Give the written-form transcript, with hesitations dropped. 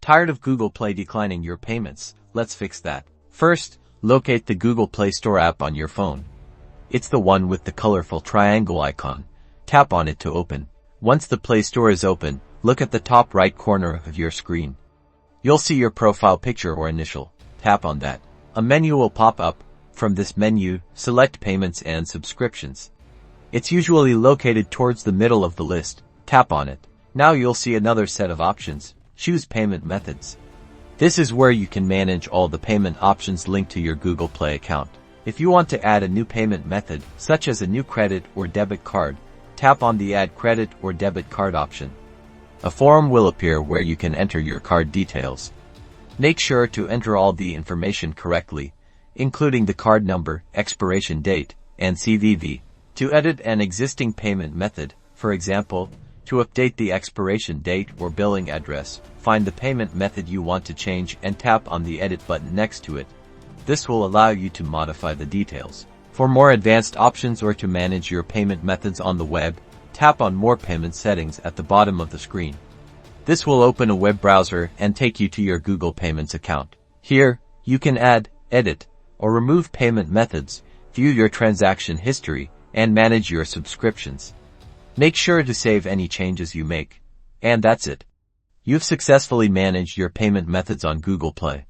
Tired of Google Play declining your payments? Let's fix that. First, locate the Google Play Store app on your phone. It's the one with the colorful triangle icon. Tap on it to open. Once the Play Store is open, look at the top right corner of your screen. You'll see your profile picture or initial. Tap on that. A menu will pop up. From this menu, select Payments and Subscriptions. It's usually located towards the middle of the list. Tap on it. Now you'll see another set of options. Choose Payment Methods. This is where you can manage all the payment options linked to your Google Play account. If you want to add a new payment method, such as a new credit or debit card, tap on the Add Credit or Debit Card option. A form will appear where you can enter your card details. Make sure to enter all the information correctly, including the card number, expiration date, and CVV. To edit an existing payment method, for example, to update the expiration date or billing address, find the payment method you want to change and tap on the Edit button next to it. This will allow you to modify the details. For more advanced options or to manage your payment methods on the web, tap on More Payment Settings at the bottom of the screen. This will open a web browser and take you to your Google Payments account. Here, you can add, edit, or remove payment methods, view your transaction history, and manage your subscriptions. Make sure to save any changes you make. And that's it. You've successfully managed your payment methods on Google Play.